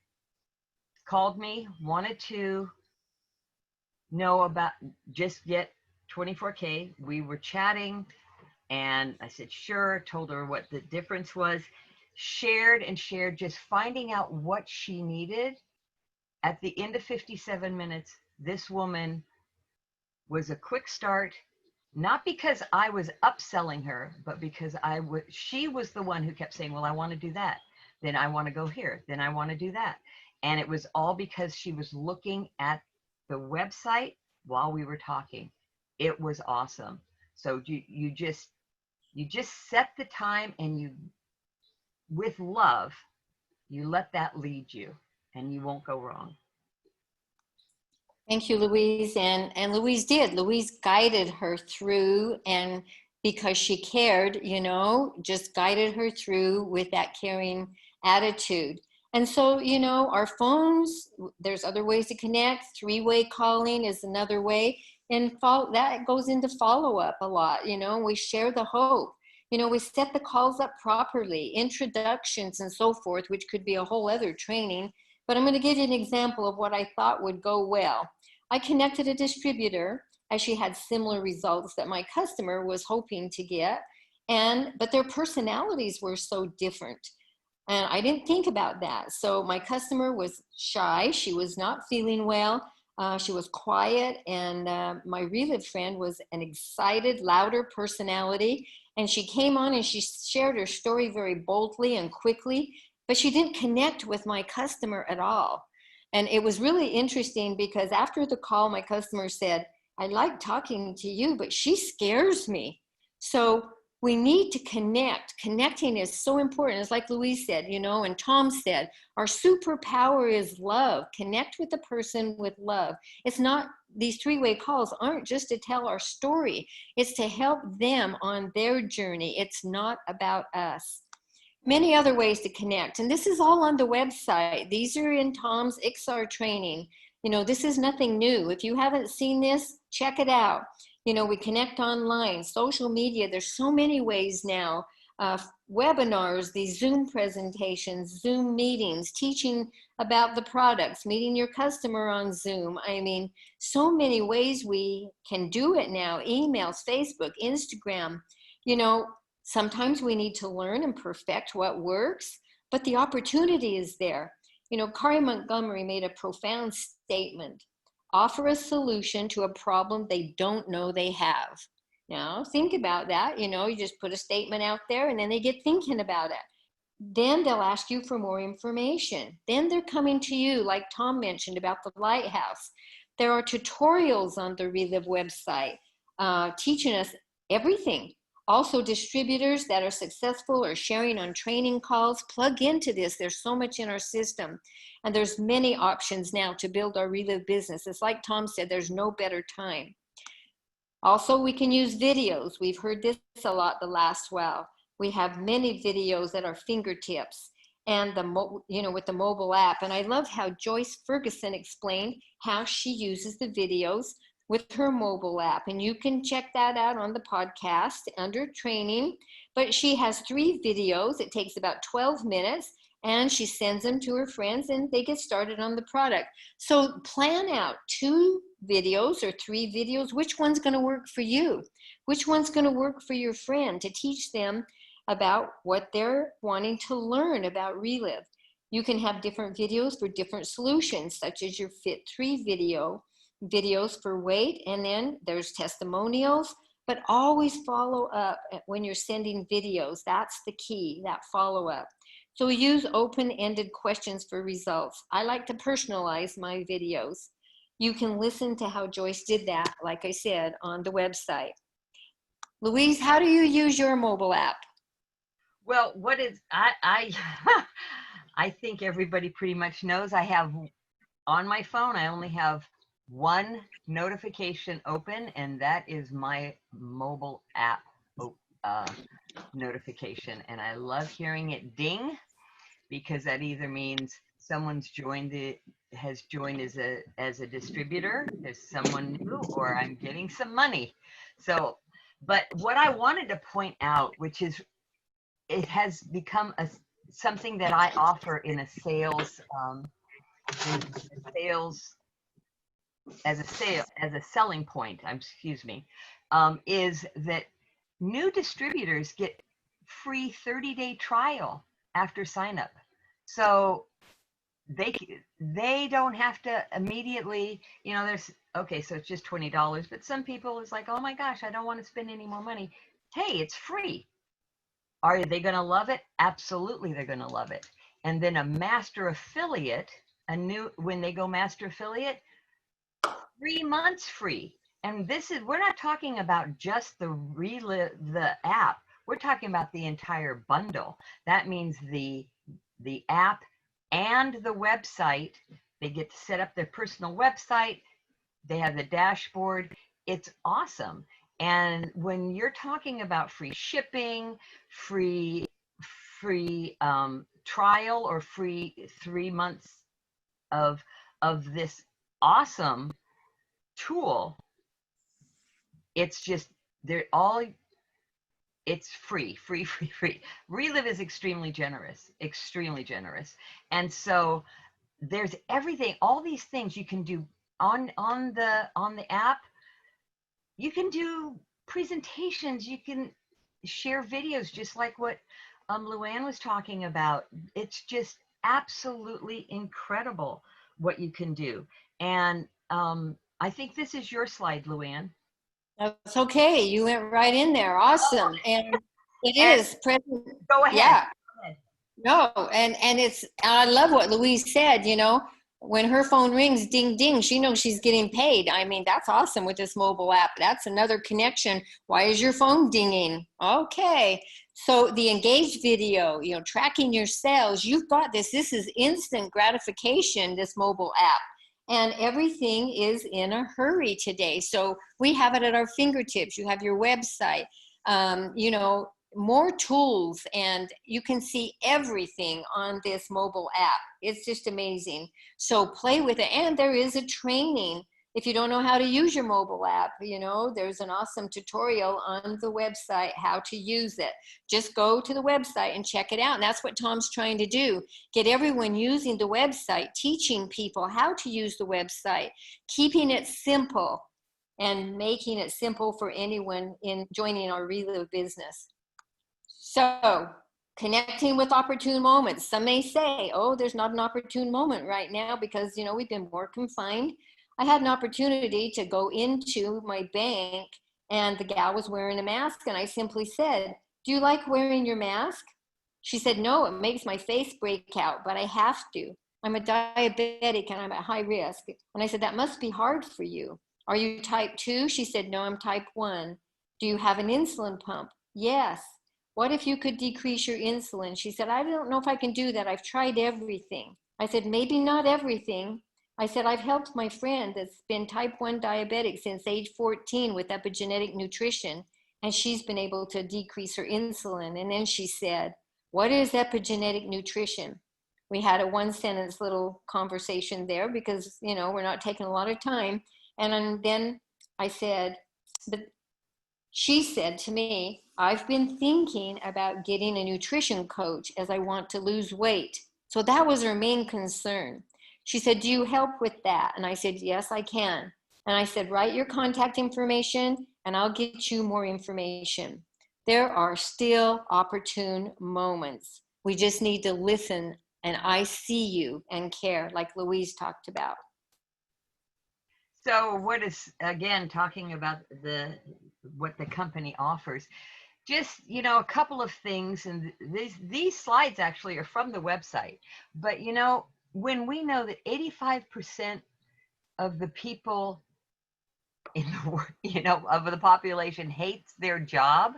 called me, wanted to know about just get 24K. We were chatting and I said, sure, told her what the difference was, shared and shared, just finding out what she needed. At the end of 57 minutes, this woman was a quick start, not because I was upselling her, but because she was the one who kept saying, well, I want to do that. Then I want to go here. Then I want to do that. And it was all because she was looking at the website while we were talking. It was awesome. So you just set the time, and you, with love, you let that lead you, and you won't go wrong. Thank you, Louise. And Louise did. Louise guided her through, and because she cared, you know, just guided her through with that caring attitude. And so, you know, our phones, there's other ways to connect. Three-way calling is another way. And that goes into follow-up a lot. You know, we share the hope. You know, we set the calls up properly, introductions and so forth, which could be a whole other training. But I'm going to give you an example of what I thought would go well. I connected a distributor as she had similar results that my customer was hoping to get, but their personalities were so different. And I didn't think about that. So my customer was shy. She was not feeling well. She was quiet. And my Reliv friend was an excited, louder personality. And she came on and she shared her story very boldly and quickly, but she didn't connect with my customer at all. And it was really interesting because after the call, my customer said, I like talking to you, but she scares me. So we need to connect. Connecting is so important. It's like Louise said, you know, and Tom said, our superpower is love. Connect with the person with love. It's not, these three-way calls aren't just to tell our story. It's to help them on their journey. It's not about us. Many other ways to connect. And this is all on the website. These are in Tom's XR training. You know, this is nothing new. If you haven't seen this, check it out. You know, we connect online, social media. There's so many ways now. Webinars, these Zoom presentations, Zoom meetings, teaching about the products, meeting your customer on Zoom. I mean, so many ways we can do it now. Emails, Facebook, Instagram. You know, sometimes we need to learn and perfect what works, but the opportunity is there. You know, Kari Montgomery made a profound statement. Offer a solution to a problem they don't know they have. Now, think about that. You know, you just put a statement out there and then they get thinking about it. Then they'll ask you for more information. Then they're coming to you, like Tom mentioned about the Lighthouse. There are tutorials on the Reliv website teaching us everything. Also, distributors that are successful or sharing on training calls, plug into this. There's so much in our system. And there's many options now to build our Reliv business. It's like Tom said, there's no better time. Also, we can use videos. We've heard this a lot the last while. We have many videos at our fingertips and with the mobile app. And I love how Joyce Ferguson explained how she uses the videos with her mobile app. And you can check that out on the podcast under training. But she has 3 videos. It takes about 12 minutes. And she sends them to her friends and they get started on the product. So plan out 2 videos or 3 videos. Which one's going to work for you? Which one's going to work for your friend to teach them about what they're wanting to learn about Reliv? You can have different videos for different solutions, such as your Fit 3 videos for weight, and then there's testimonials, but always follow up when you're sending videos. That's the key, that follow up. So we use open-ended questions for results. I like to personalize my videos. You can listen to how Joyce did that, like I said, on the website. Louise, how do you use your mobile app? Well, I think everybody pretty much knows. I have on my phone, I only have one notification open, and that is my mobile app notification. And I love hearing it ding, because that either means someone's has joined as a distributor, there's someone new, or I'm getting some money. So, but what I wanted to point out, which is, it has become something that I offer in a sales as a selling point, excuse me, is that new distributors get free 30-day trial after sign up. So they don't have to immediately, there's, okay, so it's just $20, but some people is like, oh my gosh, I don't want to spend any more money. Hey, it's free. Are they going to love it? Absolutely, they're going to love it. And then a master affiliate, when they go master affiliate, 3 months free. And we're not talking about just the app. We're talking about the entire bundle. That means the app and the website. They get to set up their personal website. They have the dashboard. It's awesome. And when you're talking about free shipping, free trial, or free 3 months of this awesome tool, it's just, it's free. Reliv is extremely generous. And so there's everything, all these things you can do on the app. You can do presentations, you can share videos, just like what Luann was talking about. It's just absolutely incredible what you can do. And I think this is your slide, Luann. That's okay. You went right in there. Awesome. And it is present. Go ahead. Yeah. Go ahead. No, and I love what Louise said, when her phone rings, ding, ding, she knows she's getting paid. I mean, that's awesome with this mobile app. That's another connection. Why is your phone dinging? Okay. So the engaged video, tracking your sales, you've got this. This is instant gratification, this mobile app. And everything is in a hurry today. So we have it at our fingertips. You have your website, more tools, and you can see everything on this mobile app. It's just amazing. So play with it. And there is a training. If you don't know how to use your mobile app, there's an awesome tutorial on the website how to use it. Just go to the website and check it out. And that's what Tom's trying to do. Get everyone using the website, teaching people how to use the website, keeping it simple, and making it simple for anyone in joining our Reliv business. So connecting with opportune moments. Some may say, oh, there's not an opportune moment right now because, we've been more confined. I had an opportunity to go into my bank and the gal was wearing a mask, and I simply said, do you like wearing your mask? She said, no, it makes my face break out, but I have to. I'm a diabetic and I'm at high risk. And I said, that must be hard for you. Are you type 2? She said, no, I'm type 1. Do you have an insulin pump? Yes. What if you could decrease your insulin? She said, I don't know if I can do that. I've tried everything. I said, maybe not everything. I said, I've helped my friend that's been type 1 diabetic since age 14 with epigenetic nutrition, and she's been able to decrease her insulin. And then she said, what is epigenetic nutrition? We had a one-sentence little conversation there because, we're not taking a lot of time. And then I said, but she said to me, I've been thinking about getting a nutrition coach as I want to lose weight. So that was her main concern. She said, do you help with that? And I said, yes, I can. And I said, write your contact information and I'll get you more information. There are still opportune moments. We just need to listen, and I see you and care, like Louise talked about. So what is, again, talking about what the company offers, just, a couple of things, and these slides actually are from the website, but when we know that 85% of the people in the of the population hates their job,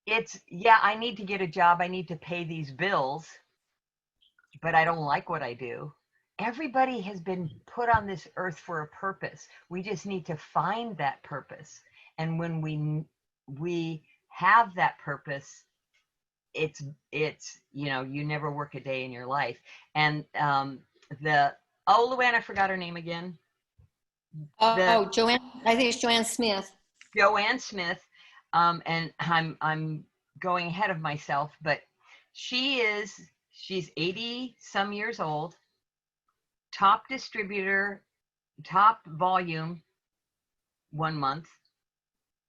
it's, yeah, I need to get a job, I need to pay these bills, but I don't like what I do. Everybody has been put on this earth for a purpose. We just need to find that purpose. And when we have that purpose, it's you never work a day in your life. And Luann, I forgot her name again. Joanne, I think it's Joanne Smith. Joanne Smith, and I'm going ahead of myself, but she's 80 some years old, top distributor top volume 1 month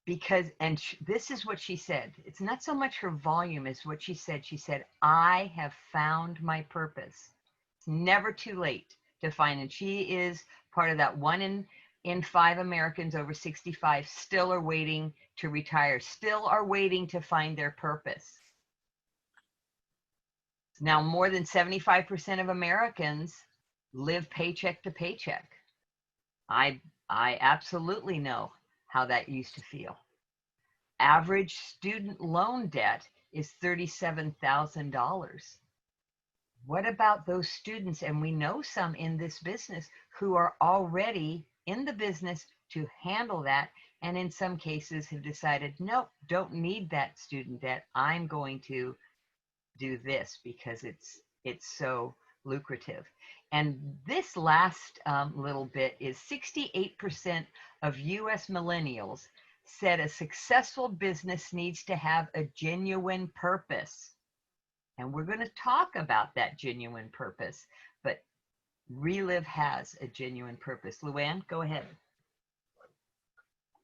because, and this is what she said. It's not so much her volume as what she said. She said, I have found my purpose. It's never too late to find. And she is part of that 1 in 5 Americans over 65 still are waiting to retire, still are waiting to find their purpose. Now, more than 75% of Americans live paycheck to paycheck. I absolutely know how that used to feel. Average student loan debt is $37,000. What about those students, and we know some in this business, who are already in the business to handle that, and in some cases have decided, nope, don't need that student debt. I'm going to do this because it's so lucrative. And this last little bit is 68% of US millennials said a successful business needs to have a genuine purpose. And we're going to talk about that genuine purpose, but Reliv has a genuine purpose. Luann, go ahead.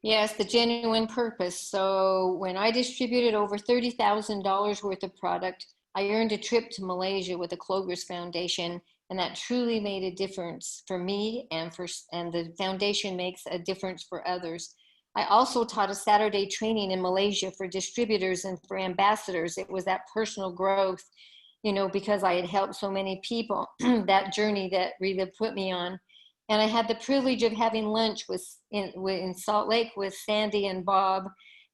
Yes, the genuine purpose. So when I distributed over $30,000 worth of product, I earned a trip to Malaysia with the Kalogris Foundation, and that truly made a difference for me, and the foundation makes a difference for others. I also taught a Saturday training in Malaysia for distributors and for ambassadors. It was that personal growth, you know, because I had helped so many people, that journey that Reliv put me on. And I had the privilege of having lunch in Salt Lake with Sandy and Bob.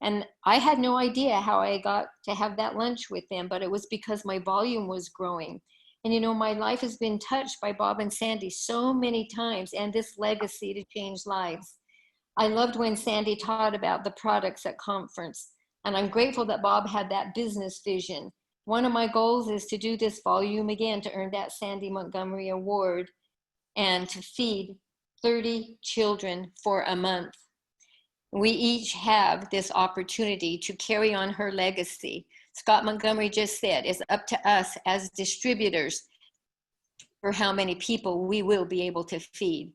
And I had no idea how I got to have that lunch with them, but it was because my volume was growing. And, you know, my life has been touched by Bob and Sandy so many times, and this legacy to change lives. I loved when Sandy taught about the products at conference, and I'm grateful that Bob had that business vision. One of my goals is to do this volume again to earn that Sandy Montgomery Award and to feed 30 children for a month. We each have this opportunity to carry on her legacy. Scott Montgomery just said, it's up to us as distributors for how many people we will be able to feed.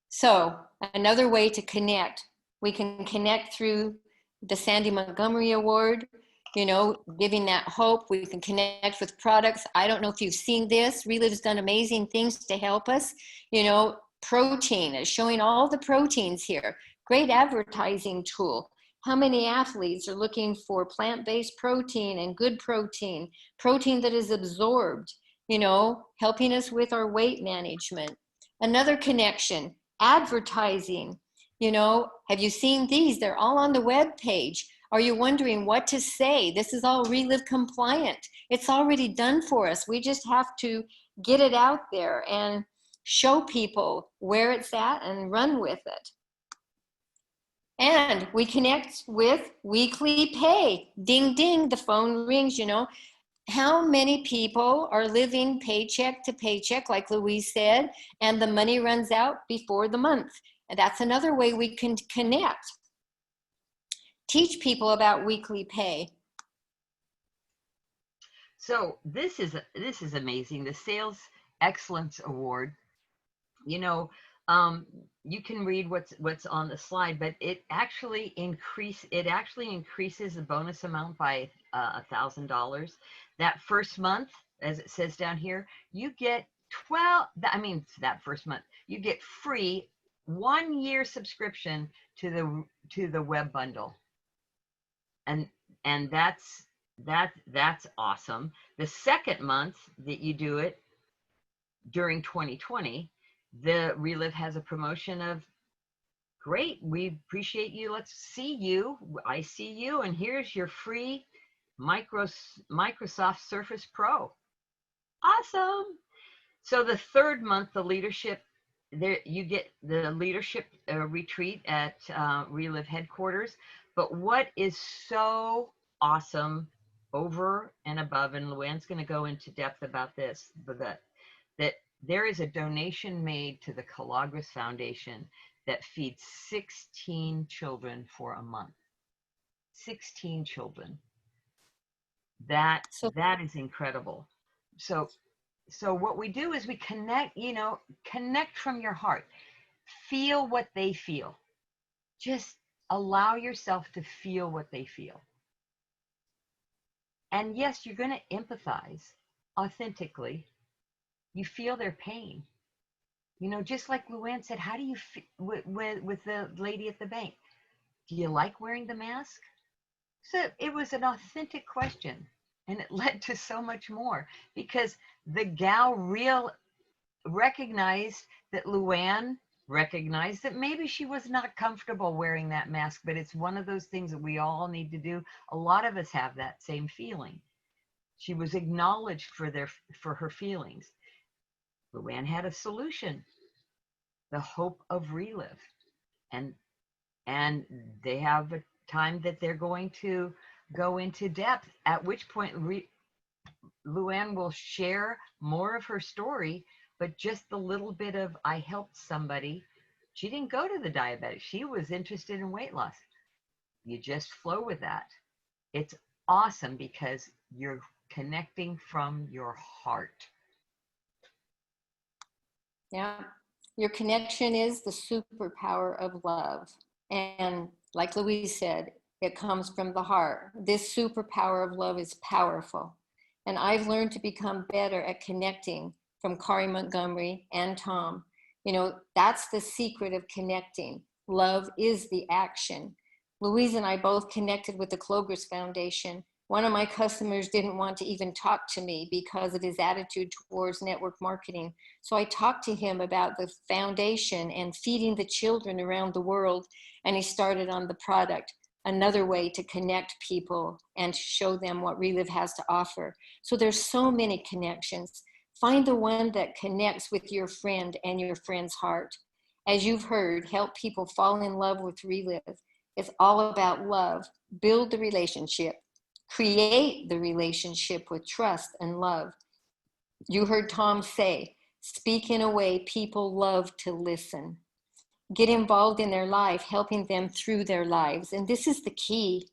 So another way to connect, we can connect through the Sandy Montgomery Award, you know, giving that hope. We can connect with products. I don't know if you've seen this. Reliv's done amazing things to help us. You know, protein is showing all the proteins here. Great advertising tool. How many athletes are looking for plant-based protein and good protein, protein that is absorbed, you know, helping us with our weight management. Another connection, advertising. You know, have you seen these? They're all on the web page. Are you wondering what to say? This is all Reliv compliant. It's already done for us. We just have to get it out there and show people where it's at and run with it. And we connect with weekly pay. Ding, ding, the phone rings, you know. How many people are living paycheck to paycheck, like Louise said, and the money runs out before the month? And that's another way we can connect. Teach people about weekly pay. So this is amazing. The Sales Excellence Award. You know, you can read what's on the slide, but it actually increases the bonus amount by $1,000. That first month, as it says down here, you get that first month you get free 1-year subscription to the web bundle, and that's awesome. The second month that you do it during 2020, the Reliv has a promotion of, great, we appreciate you, let's see you, I see you, and here's your free Microsoft Surface Pro. Awesome. So the third month, the leadership, there you get the leadership retreat at Reliv headquarters. But what is so awesome over and above, and Luann's going to go into depth about this, but that there is a donation made to the Kalogris Foundation that feeds 16 children for a month. 16 children. That is incredible. So so what we do is we connect, connect from your heart. Feel what they feel. Just allow yourself to feel what they feel. And yes, you're going to empathize authentically. You feel their pain. Just like Luann said, how do you feel with the lady at the bank? Do you like wearing the mask? So it was an authentic question, and it led to so much more, because the gal recognized that Luann recognized that maybe she was not comfortable wearing that mask, but it's one of those things that we all need to do. A lot of us have that same feeling. She was acknowledged for her feelings. Luann had a solution, the hope of Reliv. And they have a time that they're going to go into depth, at which point Luann will share more of her story, but just the little bit of, I helped somebody. She didn't go to the diabetic. She was interested in weight loss. You just flow with that. It's awesome because you're connecting from your heart. Yeah. Your connection is the superpower of love. And like Louise said, it comes from the heart. This superpower of love is powerful. And I've learned to become better at connecting from Kari Montgomery and Tom. That's the secret of connecting. Love is the action. Louise and I both connected with the Kalogris Foundation. One of my customers didn't want to even talk to me because of his attitude towards network marketing. So I talked to him about the foundation and feeding the children around the world, and he started on the product, another way to connect people and show them what Reliv has to offer. So there's so many connections. Find the one that connects with your friend and your friend's heart. As you've heard, help people fall in love with Reliv. It's all about love. Build the relationship. Create the relationship with trust and love. You heard Tom say, speak in a way people love to listen. Get involved in their life, helping them through their lives. And this is the key.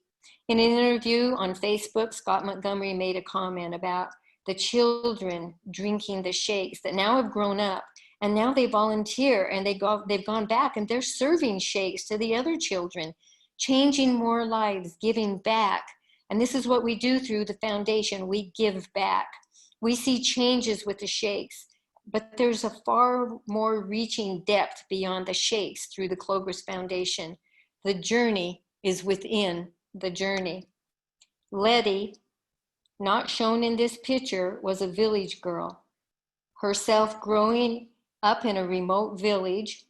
In an interview on Facebook, Scott Montgomery made a comment about the children drinking the shakes that now have grown up, and now they volunteer and they've gone back and they're serving shakes to the other children, changing more lives, giving back. And this is what we do through the foundation. We give back. We see changes with the shakes, but there's a far more reaching depth beyond the shakes through the Kalogris Foundation. The journey is within the journey. Letty, not shown in this picture, was a village girl. Herself growing up in a remote village,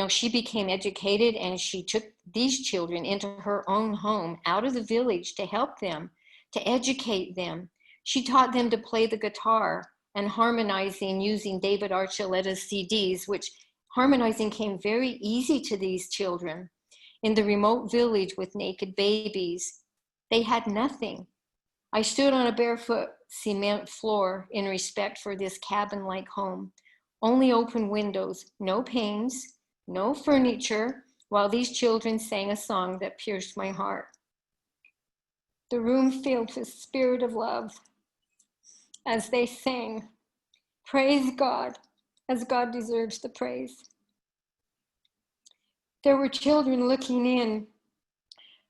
she became educated, and she took these children into her own home out of the village to help them, to educate them. She taught them to play the guitar and harmonizing using David Archuleta's CDs, which harmonizing came very easy to these children. In the remote village with naked babies, they had nothing. I stood on a barefoot cement floor in respect for this cabin-like home. Only open windows, no panes, no furniture, while these children sang a song that pierced my heart. The room filled with spirit of love as they sang, praise God, as God deserves the praise. There were children looking in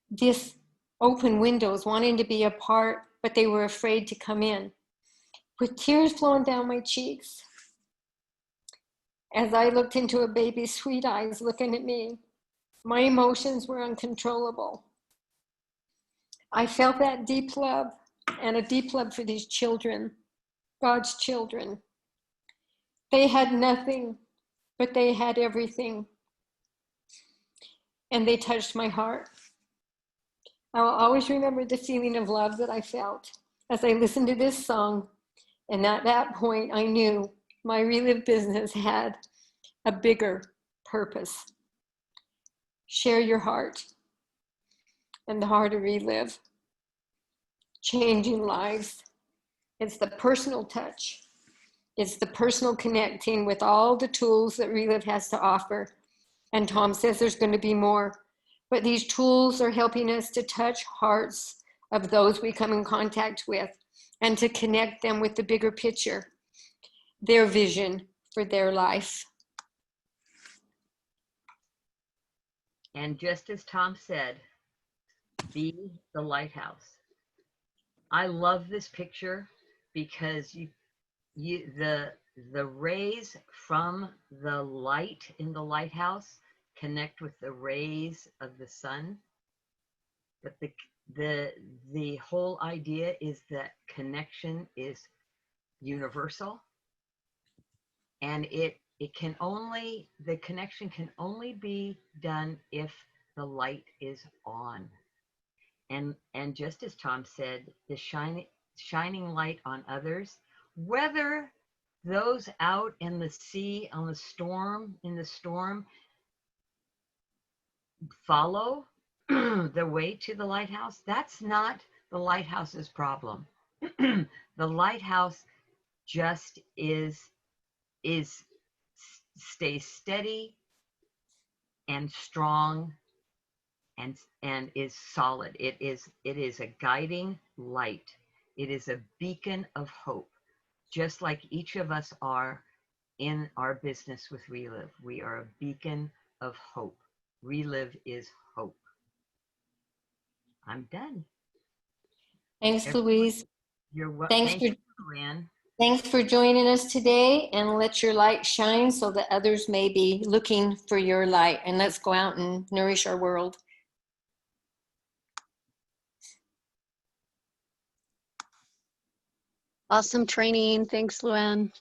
this open windows, wanting to be a part, but they were afraid to come in, with tears flowing down my cheeks. As I looked into a baby's sweet eyes looking at me, my emotions were uncontrollable. I felt that deep love, and a deep love for these children, God's children. They had nothing, but they had everything. And they touched my heart. I will always remember the feeling of love that I felt as I listened to this song. And at that point, I knew my Reliv business had a bigger purpose. Share your heart and the heart of Reliv. Changing lives. It's the personal touch. It's the personal connecting with all the tools that Reliv has to offer. And Tom says there's going to be more. But these tools are helping us to touch hearts of those we come in contact with and to connect them with the bigger picture. their vision for their life. And just as Tom said, be the lighthouse. I love this picture because the rays from the light in the lighthouse connect with the rays of the sun. But the whole idea is that connection is universal, and the connection can only be done if the light is on. And just as Tom said, the shining light on others, whether those out in the sea in the storm follow the way to the lighthouse, that's not the lighthouse's problem. The lighthouse just stays steady and strong and is solid. It is a guiding light. It is a beacon of hope, just like each of us are in our business with Reliv. We are a beacon of hope. Reliv is hope. I'm done. Thanks, Louise. You're welcome. Thanks Thank you, Luann. Thanks for joining us today, and let your light shine so that others may be looking for your light. And let's go out and nourish our world. Awesome training. Thanks, Luann.